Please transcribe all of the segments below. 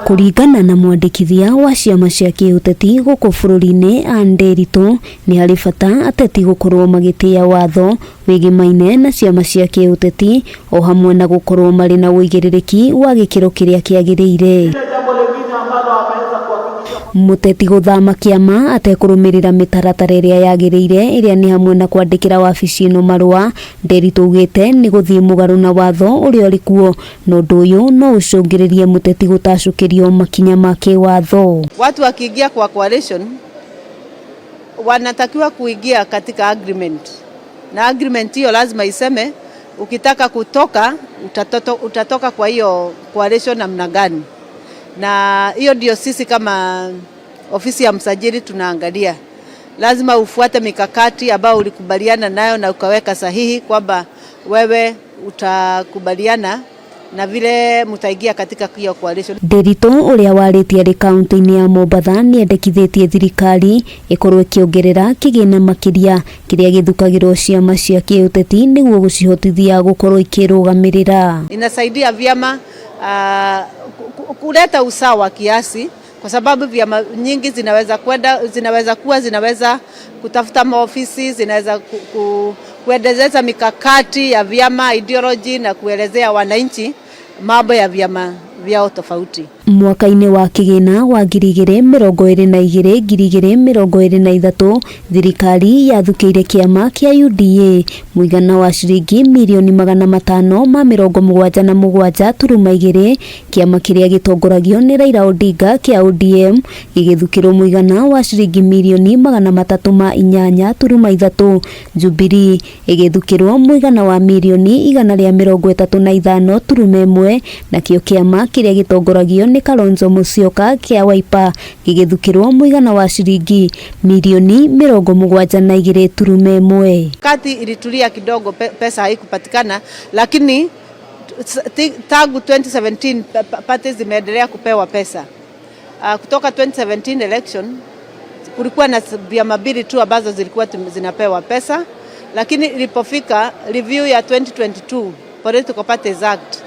Kuringana na mwandikithia wa ciama cia kiuteti guku bururi-ini Nderitu, ni hari bata ateti gukorwo magitia watho wigimaine na ciama cia kiuteti o hamwe na gukorwo mari na uigiririki wa gikiro kiria kiagiriire. Muteti guthama kiama atekurumirira mitaratara iria yagiriire iria ni hamwe na kwandikira wabici ino marua. Nderitu ugite ni guthie mugaru na watho uria uri kuo, no ndu uyu no ucungiririe muteti gutacukirio makinya ma kiwatho. Watu wakiingia kwa coalition wanatakiwa kuingia katika agreement, na agreement hiyo lazima iseme ukitaka kutoka utatoka kwa hiyo coalition namna gani. Na hiyo ndio sisi kama ofisi ya msajili tunaangalia. Lazima ufuate mikakati ambayo ulikubaliana nayo na ukaweka sahihi kwamba wewe utakubaliana na vile mutaingia katika hiyo coalition. Nderitu uria waritie ari kaunti-ini ya Mombatha ni endekithitie thirikari ikorwo ikiongerera kigina makiria kiria githukagirwo ciama cia kiuteti niguo gucihotithia gukorwo ikirugamirira. Inasaidia vyama kuleta usawa kiasi, kwa sababu vyama nyingi zinaweza kutafuta maofisi, zinaweza kuendeleza mikakati ya vyama, ideology, na kuelezea wananchi mambo ya vyama vyao tofauti. Mwaka-ini wa kigina wa 2022-2023 thirikari yathukiire kiama kia UDA muigana wa ciringi mirioni 577.2 kiama kiria gitongoragio ni Raila Odinga kia ODM gigithukirwo muigana wa ciringi mirioni 308.3. Jubilee igithukirwo muigana wa mirioni 135.1 na kio kiama kiria gitongoragio ni Kalonzo Musyoka kia Wiper gigithukirwo muigana wa ciringi mirioni 72.1. Kati ilitulia kidogo, pesa haikupatikana, lakini tangu 2017 parties zimeendelea kupewa pesa. Kutoka 2017 election kulikuwa na vyama mbili tu ambazo zilikuwa zinapewa pesa, lakini ilipofika review ya 2022 Political Parties Act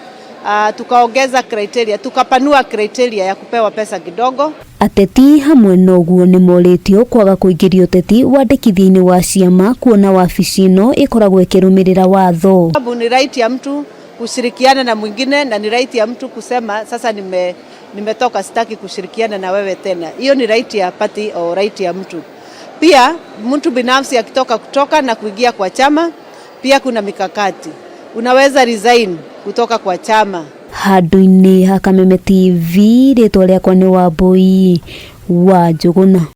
tukaongeza criteria, tukapanua criteria ya kupewa pesa kidogo. Ateti hamwe noguo ni moritio kwaga kuingiria uteti wandikithia-ini wa ciama kuona wabici ino ikoragwo ikirumirira watho. Sababu ni right ya mtu kushirikiana na mwingine, na ni right ya mtu kusema sasa nimetoka, sitaki kushirikiana na wewe tena. Hiyo ni right ya party au right ya mtu. Pia mtu binafsi kutoka na kuingia kwa chama, pia kuna mikakati. Unaweza resign kutoka kwa chama. Handu-ini ha Kameme TV, ritwa riakwa ni Wambui wa Njuguna.